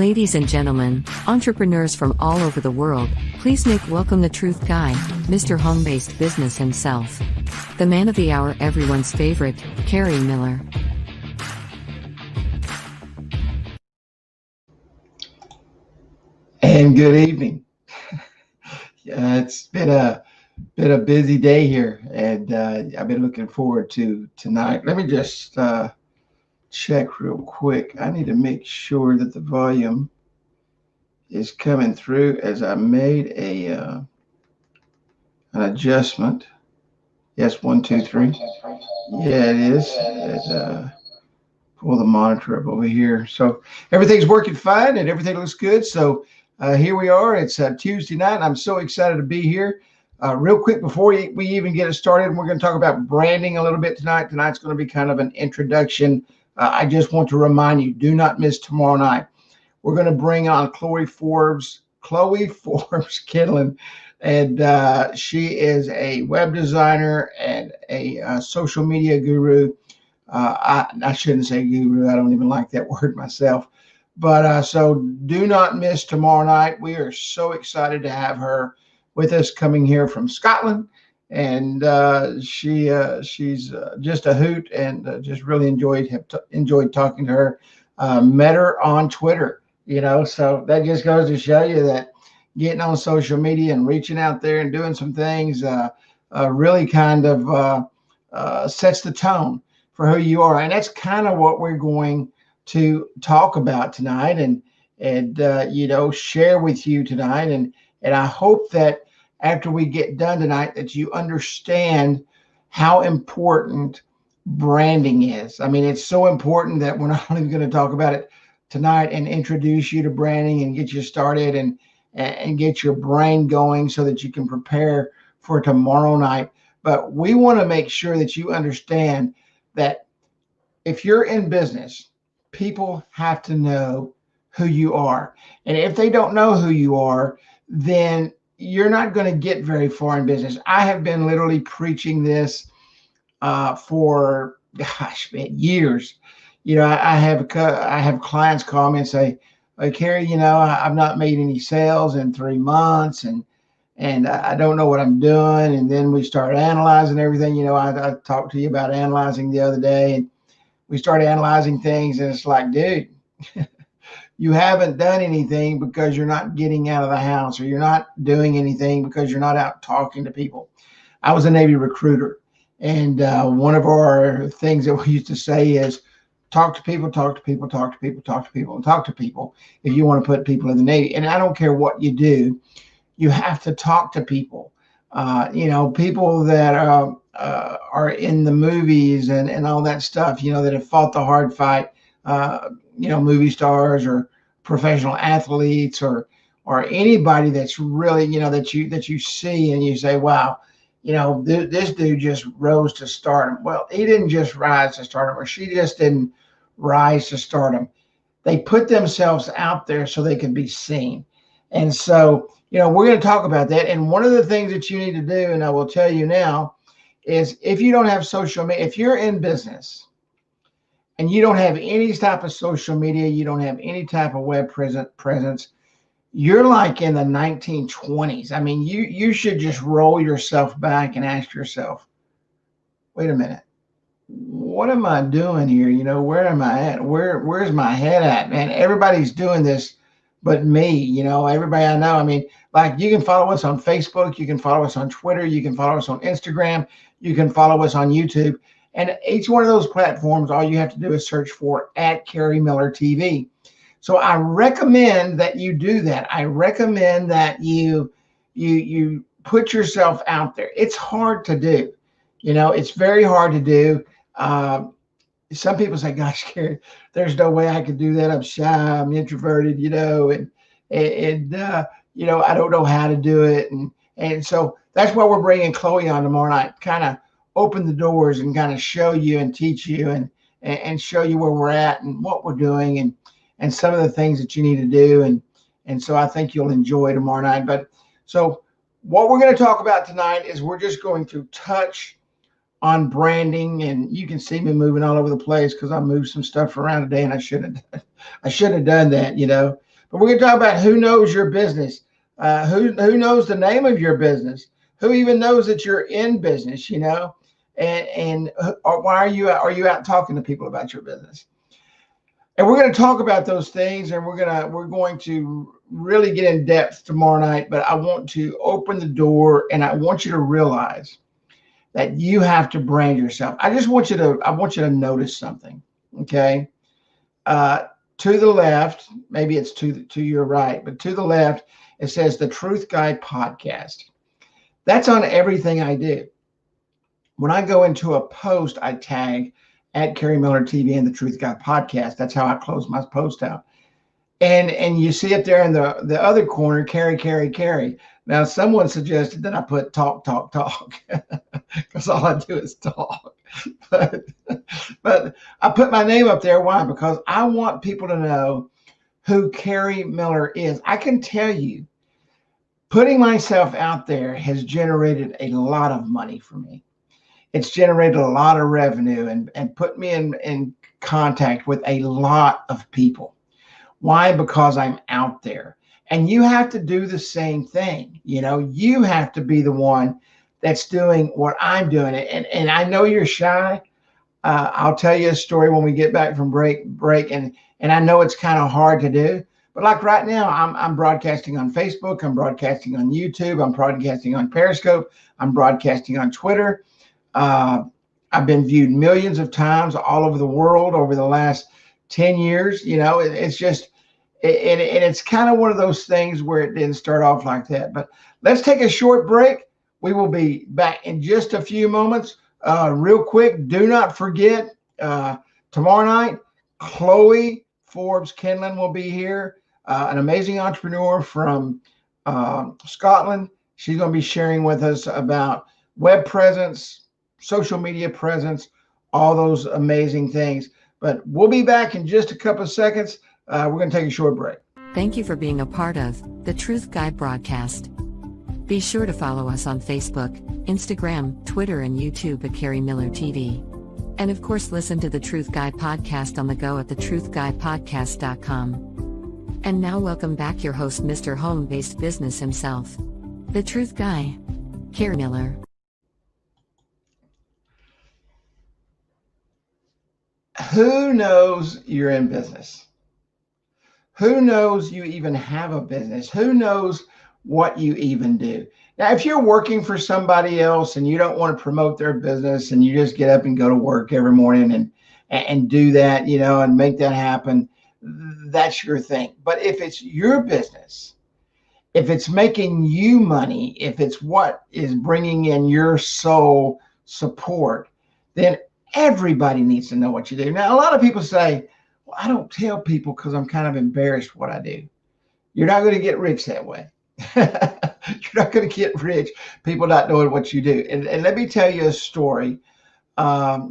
Ladies and gentlemen, entrepreneurs from all over the world, please make welcome the truth guy, Mr. Home-Based Business himself. The man of the hour, everyone's favorite, Kerry Miller. And good evening. It's been a busy day here, and I've been looking forward to tonight. Let me just check real quick. I need to make sure that the volume is coming through, as I made an adjustment. Yes, 1, 2, 3. Yeah, it is. Pull the monitor up over here. So everything's working fine and everything looks good. So here we are. It's Tuesday night. I'm so excited to be here. Real quick, before we even get it started, we're going to talk about branding a little bit tonight. Tonight's going to be kind of an introduction. I just want to remind you, do not miss tomorrow night. We're going to bring on Chloe Forbes Kittlin, and she is a web designer and a social media guru. I shouldn't say guru. I don't even like that word myself. But so do not miss tomorrow night. We are so excited to have her with us, coming here from Scotland. And she's just a hoot, and just really enjoyed talking to her. Met her on Twitter, so that just goes to show you that getting on social media and reaching out there and doing some things really kind of sets the tone for who you are. And that's kind of what we're going to talk about tonight and share with you tonight. And I hope that after we get done tonight, that you understand how important branding is. I mean, it's so important that we're not only going to talk about it tonight and introduce you to branding and get you started and get your brain going so that you can prepare for tomorrow night. But we want to make sure that you understand that if you're in business, people have to know who you are. And if they don't know who you are, then you're not going to get very far in business. I have been literally preaching this for, years. I have clients call me and say, "Hey, Kerry, I've not made any sales in 3 months, and I don't know what I'm doing." And then we start analyzing everything. I talked to you about analyzing the other day, and we started analyzing things, and it's like, dude, you haven't done anything because you're not getting out of the house, or you're not doing anything because you're not out talking to people. I was a Navy recruiter, and one of our things that we used to say is talk to people, talk to people, talk to people, talk to people, and talk to people if you want to put people in the Navy. And I don't care what you do, you have to talk to people. People that are in the movies and all that stuff, that have fought the hard fight, movie stars or professional athletes or anybody that's really, that you see and you say, wow, this dude just rose to stardom. Well, he didn't just rise to stardom, or she just didn't rise to stardom. They put themselves out there so they can be seen. And so, we're going to talk about that. And one of the things that you need to do, and I will tell you now, is if you don't have social media, if you're in business and you don't have any type of social media, you don't have any type of web presence, you're like in the 1920s. I mean, you should just roll yourself back and ask yourself, wait a minute, what am I doing here? Where am I at? Where's my head at, man? Everybody's doing this but me, everybody I know. I mean, like, you can follow us on Facebook, you can follow us on Twitter, you can follow us on Instagram, you can follow us on YouTube. And each one of those platforms, all you have to do is search for @KerryMillerTV. So I recommend that you do that. I recommend that you put yourself out there. It's hard to do. It's very hard to do. Some people say, gosh, Kerry, there's no way I could do that. I'm shy, I'm introverted, and I don't know how to do it. And so that's why we're bringing Chloe on tomorrow night, kind of open the doors and kind of show you and teach you and show you where we're at and what we're doing and some of the things that you need to do. And so I think you'll enjoy tomorrow night. But so what we're going to talk about tonight is we're just going to touch on branding. And you can see me moving all over the place because I moved some stuff around today, and I shouldn't have done that, But we're going to talk about who knows your business, who knows the name of your business, who even knows that you're in business, and why are you out talking to people about your business? And we're going to talk about those things, and we're going to really get in depth tomorrow night. But I want to open the door, and I want you to realize that you have to brand yourself. I want you to notice something. Okay, to the left, maybe it's to your right, but to the left, it says the Truth Guy Podcast. That's on everything I do. When I go into a post, I tag at KerryMillerTV and the Truth Guy Podcast. That's how I close my post out. And you see it there in the other corner, Kerry. Now, someone suggested that I put talk, because all I do is talk. But I put my name up there. Why? Because I want people to know who Kerry Miller is. I can tell you, putting myself out there has generated a lot of money for me. It's generated a lot of revenue and put me in contact with a lot of people. Why? Because I'm out there. And you have to do the same thing. You have to be the one that's doing what I'm doing. And I know you're shy. I'll tell you a story when we get back from break. And I know it's kind of hard to do. But like right now, I'm broadcasting on Facebook. I'm broadcasting on YouTube. I'm broadcasting on Periscope. I'm broadcasting on Twitter. I've been viewed millions of times all over the world over the last 10 years. It's just, and it's kind of one of those things where it didn't start off like that. But let's take a short break. We will be back in just a few moments. Real quick, do not forget, tomorrow night, Chloe Forbes Kenlin will be here, an amazing entrepreneur from Scotland. She's going to be sharing with us about web presence, social media presence, all those amazing things. But we'll be back in just a couple of seconds. We're going to take a short break. Thank you for being a part of the Truth Guy broadcast. Be sure to follow us on Facebook, Instagram, Twitter, and YouTube at KerryMillerTV. And of course, listen to the Truth Guy podcast on the go at thetruthguypodcast.com. And now welcome back your host, Mr. Home-Based Business himself, the Truth Guy, Kerry Miller. Who knows you're in business? Who knows you even have a business? Who knows what you even do? Now, if you're working for somebody else and you don't want to promote their business and you just get up and go to work every morning and do that, and make that happen, that's your thing. But if it's your business, if it's making you money, if it's what is bringing in your sole support, then everybody needs to know what you do. Now, a lot of people say, well, I don't tell people because I'm kind of embarrassed what I do. You're not going to get rich that way. You're not going to get rich, people not knowing what you do. And let me tell you a story.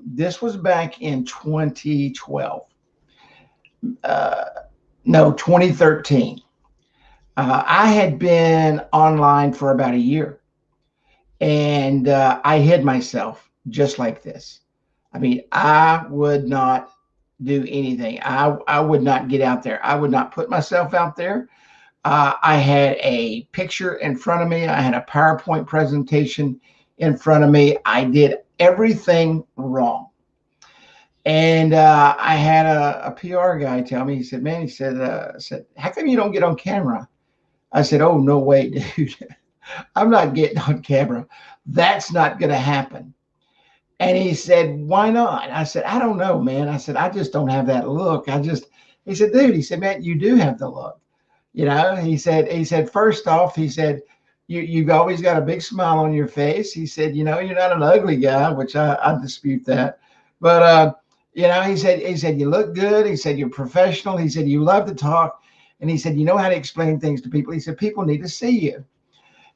This was back in 2012. 2013. I had been online for about a year. And I hid myself just like this. I mean, I would not do anything. I would not get out there. I would not put myself out there. I had a picture in front of me. I had a PowerPoint presentation in front of me. I did everything wrong. And I had a PR guy tell me, he said, man, he said, how come you don't get on camera? I said, oh, no way, dude. I'm not getting on camera. That's not going to happen. And he said, why not? I said, I don't know, man. I said, I just don't have that look. He said, dude, he said, man, you do have the look. He said, first off, he said, you've always got a big smile on your face. He said, you're not an ugly guy, which I dispute that. But, he said, you look good. He said, you're professional. He said, you love to talk. And he said, you know how to explain things to people. He said, people need to see you.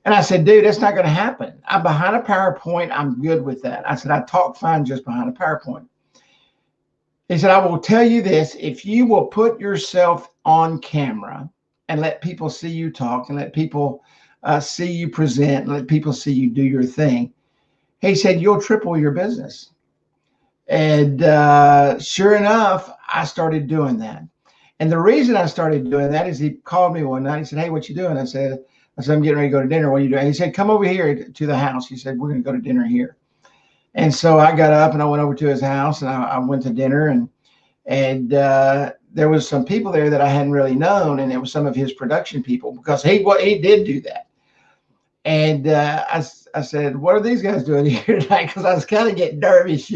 And I said, dude, that's not going to happen. I'm behind a PowerPoint. I'm good with that. I said, I talk fine just behind a PowerPoint. He said, I will tell you this. If you will put yourself on camera and let people see you talk and let people see you present and let people see you do your thing, he said, you'll triple your business. And sure enough, I started doing that. And the reason I started doing that is he called me one night. He said, "Hey, what you doing?" I said, "I'm getting ready to go to dinner. What are you doing?" He said, "Come over here to the house." He said, "We're going to go to dinner here." And so I got up and I went over to his house and I went to dinner, and there was some people there that I hadn't really known, and it was some of his production people, because he did do that. And I said, "What are these guys doing here tonight?" Because I was kind of getting nervous,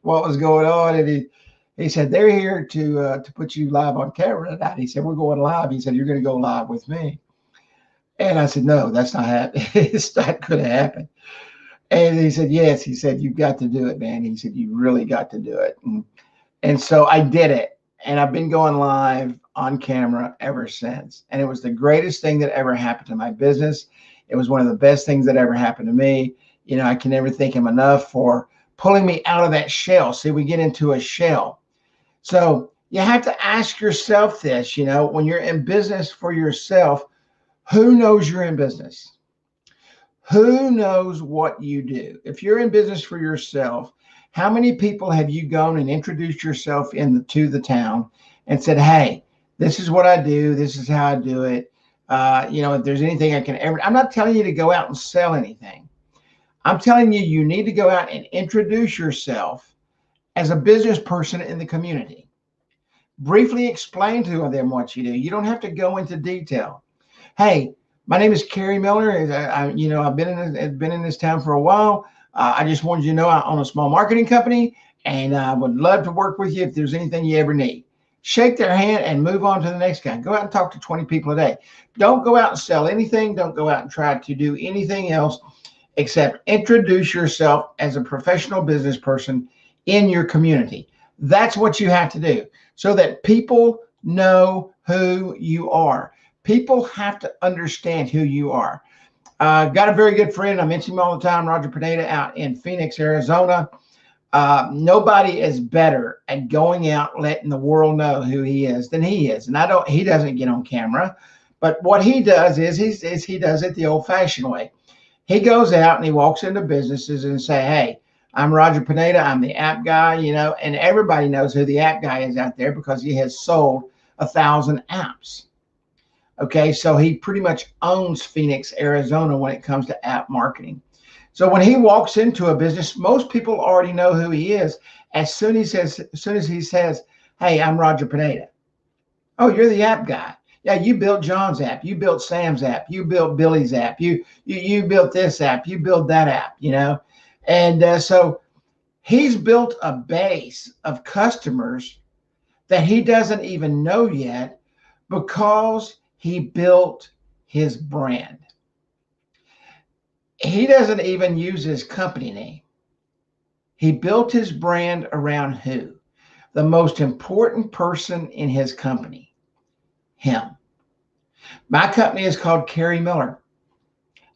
what was going on. And he said, "They're here to put you live on camera tonight." He said, "We're going live." He said, "You're going to go live with me." And I said, "No, that's not happening. It's not going to happen." And he said, "Yes." He said, "You've got to do it, man." He said, "You really got to do it." And so I did it. And I've been going live on camera ever since. And it was the greatest thing that ever happened to my business. It was one of the best things that ever happened to me. I can never thank him enough for pulling me out of that shell. See, we get into a shell. So you have to ask yourself this, when you're in business for yourself, who knows you're in business? Who knows what you do? If you're in business for yourself, how many people have you gone and introduced yourself to the town and said, "Hey, this is what I do. This is how I do it. If there's anything I can ever," I'm not telling you to go out and sell anything. I'm telling you, you need to go out and introduce yourself as a business person in the community. Briefly explain to them what you do. You don't have to go into detail. "Hey, my name is Kerry Miller. I've been in this town for a while. I just wanted you to know I own a small marketing company, and I would love to work with you if there's anything you ever need." Shake their hand and move on to the next guy. Go out and talk to 20 people a day. Don't go out and sell anything. Don't go out and try to do anything else except introduce yourself as a professional business person in your community. That's what you have to do so that people know who you are. People have to understand who you are. Got a very good friend. I mention him all the time, Roger Pineda, out in Phoenix, Arizona. Nobody is better at going out, letting the world know who he is than he is. And he doesn't get on camera, but what he does is he does it the old fashioned way. He goes out and he walks into businesses and say, "Hey, I'm Roger Pineda. I'm the app guy," and everybody knows who the app guy is out there because he has sold 1,000 apps. Okay, so he pretty much owns Phoenix, Arizona when it comes to app marketing. So when he walks into a business, most people already know who he is. As soon as he says, "Hey, I'm Roger Pineda." "Oh, you're the app guy. Yeah, you built John's app. You built Sam's app. You built Billy's app. You built this app. You built that app." And so he's built a base of customers that he doesn't even know yet because he built his brand. He doesn't even use his company name. He built his brand around who? The most important person in his company, him. My company is called Kerry Miller.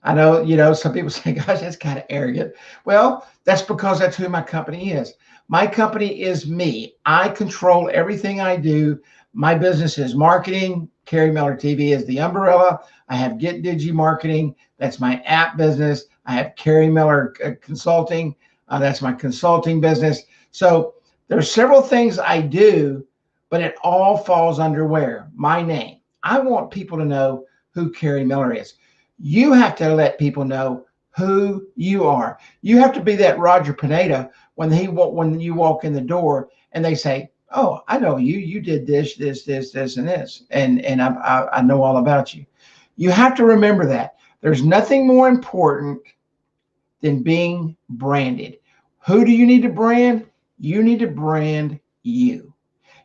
I know, some people say, "Gosh, that's kind of arrogant." Well, that's because that's who my company is. My company is me. I control everything I do. My business is marketing. KerryMillerTV is the umbrella. I have Get Digi Marketing. That's my app business. I have Kerry Miller Consulting. That's my consulting business. So there's several things I do, but it all falls under where? My name. I want people to know who Kerry Miller is. You have to let people know who you are. You have to be that Roger Pineda when you walk in the door and they say, "Oh, I know you. You did this, and this, and I know all about you." You have to remember that. There's nothing more important than being branded. Who do you need to brand? You need to brand you.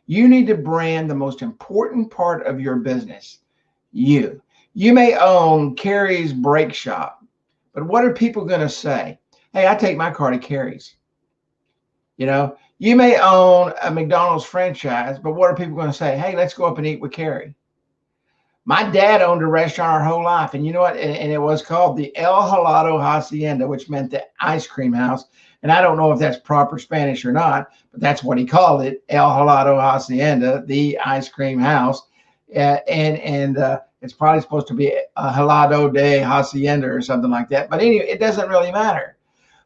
You need to brand the most important part of your business, you. You may own Kerry's Brake Shop, but what are people going to say? "Hey, I take my car to Kerry's." You may own a McDonald's franchise, but what are people going to say? "Hey, let's go up and eat with Kerry." My dad owned a restaurant our whole life, and you know what? And it was called the El Helado Hacienda, which meant the ice cream house. And I don't know if that's proper Spanish or not, but that's what he called it, El Helado Hacienda, the ice cream house. And it's probably supposed to be a Helado de Hacienda or something like that. But anyway, it doesn't really matter,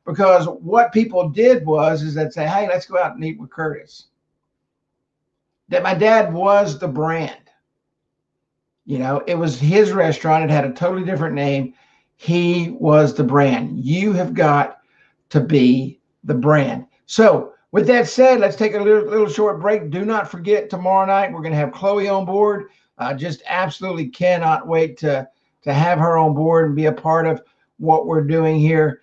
because what people did is they'd say, "Hey, let's go out and eat with Curtis." that my dad was the brand. You know, it was his restaurant. It had a totally different name. He was the brand. You have got to be the brand. So with that said, let's take a little short break. Do not forget, tomorrow night, we're going to have Chloe on board. Just absolutely cannot wait to have her on board and be a part of what we're doing here.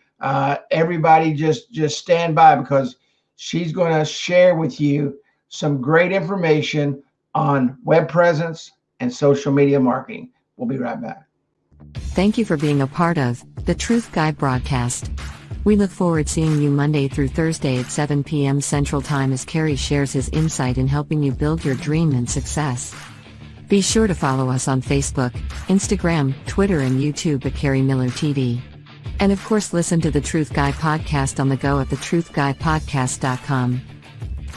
Everybody just stand by, because she's going to share with you some great information on web presence and social media marketing. We'll be right back. Thank you for being a part of the Truth Guy broadcast. We look forward to seeing you Monday through Thursday at 7 p.m. Central Time as Kerry shares his insight in helping you build your dream and success. Be sure to follow us on Facebook, Instagram, Twitter, and YouTube at KerryMillerTV. And of course, listen to the Truth Guy podcast on the go at thetruthguypodcast.com.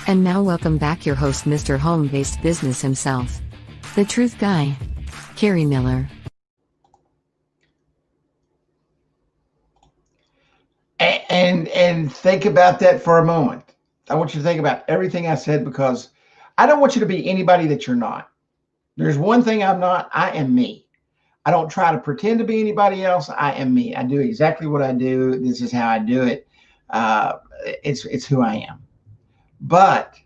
And now welcome back your host, Mr. Home-Based Business himself, the Truth Guy, Kerry Miller. And think about that for a moment. I want you to think about everything I said, because I don't want you to be anybody that you're not. There's one thing I'm not. I am me. I don't try to pretend to be anybody else. I am me. I do exactly what I do. This is how I do it. It's who I am. But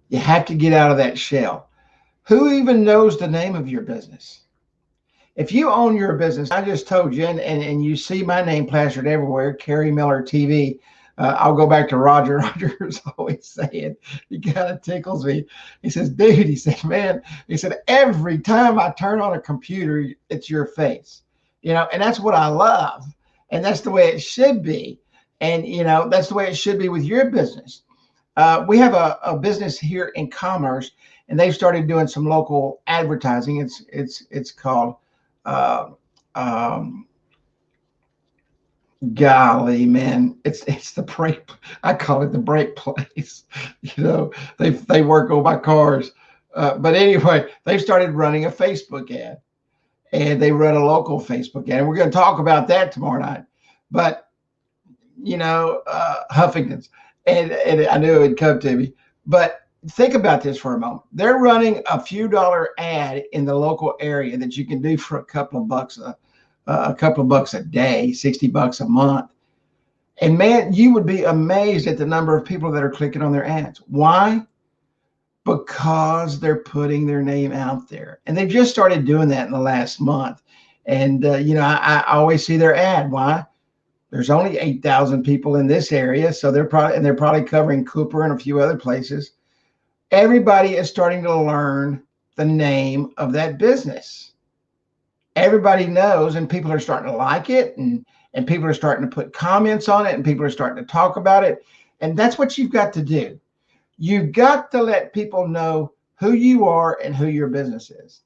you have to get out of that shell. Who even knows the name of your business? If you own your business, I just told you, and you see my name plastered everywhere, KerryMillerTV. I'll go back to Roger. Roger's always saying, he kind of tickles me. He says, dude, he said, man, he said, every time I turn on a computer, it's your face. You know, and that's what I love. And that's the way it should be. And, you know, that's the way it should be with your business. We have a business here in Commerce, and they've started doing some local advertising. It's called golly, man, it's the break. I call it the break place. You know, they work on my cars. But anyway, they've started running a Facebook ad, and they run a local Facebook ad. And we're going to talk about that tomorrow night. But, you know, Huffington's, and I knew it would come to me. But think about this for a moment. They're running a few dollar ad in the local area that you can do for a couple of bucks a day, $60 a month. And man, you would be amazed at the number of people that are clicking on their ads. Why? Because they're putting their name out there. And they've just started doing that in the last month. And, you know, I always see their ad. Why? There's only 8,000 people in this area. So they're probably covering Cooper and a few other places. Everybody is starting to learn the name of that business. Everybody knows, and people are starting to like it, and people are starting to put comments on it, and people are starting to talk about it. And that's what you've got to do. You've got to let people know who you are and who your business is.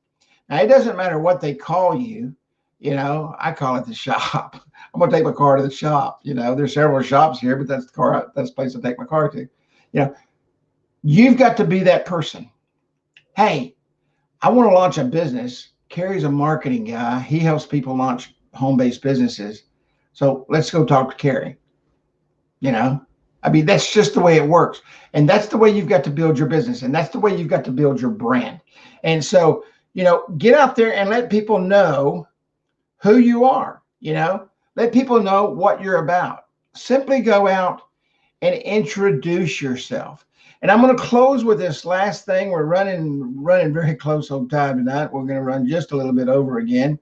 Now, it doesn't matter what they call you. You know, I call it the shop. I'm going to take my car to the shop. You know, there's several shops here, but that's the place I take my car to. You know, you've got to be that person. Hey, I want to launch a business. Kerry's a marketing guy. He helps people launch home-based businesses. So let's go talk to Kerry. You know, I mean, that's just the way it works. And that's the way you've got to build your business. And that's the way you've got to build your brand. And so, you know, get out there and let people know who you are. You know, let people know what you're about. Simply go out and introduce yourself. And I'm going to close with this last thing. We're running very close on time tonight. We're going to run just a little bit over again.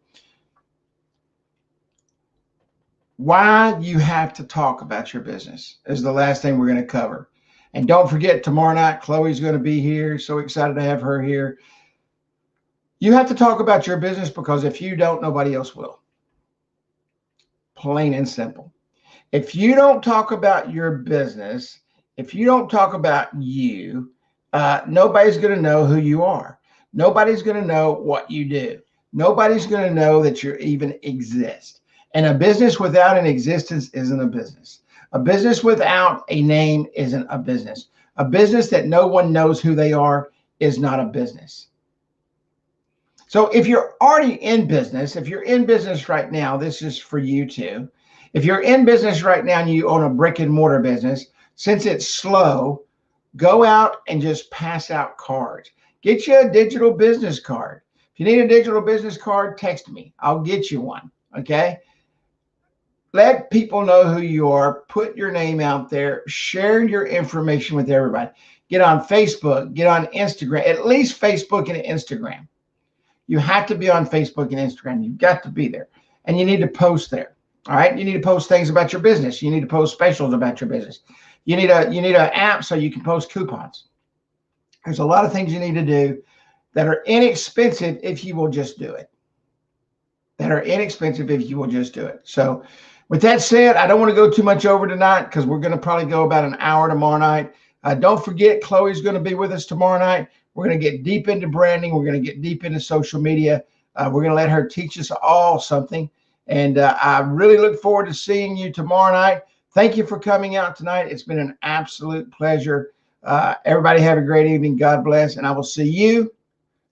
Why you have to talk about your business is the last thing we're going to cover. And don't forget, tomorrow night, Chloe's going to be here. So excited to have her here. You have to talk about your business, because if you don't, nobody else will. Plain and simple. If you don't talk about your business, if you don't talk about you, nobody's going to know who you are. Nobody's going to know what you do. Nobody's going to know that you even exist. And a business without an existence isn't a business. A business without a name isn't a business. A business that no one knows who they are is not a business. So if you're already in business, if you're in business right now, this is for you too. If you're in business right now and you own a brick and mortar business, since it's slow, go out and just pass out cards. Get you a digital business card. If you need a digital business card, text me. I'll get you one. Okay. Let people know who you are. Put your name out there. Share your information with everybody. Get on Facebook. Get on Instagram. At least Facebook and Instagram. You have to be on Facebook and Instagram. You've got to be there. And you need to post there. All right. You need to post things about your business. You need to post specials about your business. You need an app so you can post coupons. There's a lot of things you need to do that are inexpensive if you will just do it. So with that said, I don't want to go too much over tonight because we're going to probably go about an hour tomorrow night. Don't forget, Chloe's going to be with us tomorrow night. We're going to get deep into branding. We're going to get deep into social media. We're going to let her teach us all something. And I really look forward to seeing you tomorrow night. Thank you for coming out tonight. It's been an absolute pleasure. Everybody have a great evening. God bless. And I will see you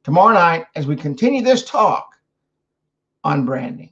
tomorrow night as we continue this talk on branding.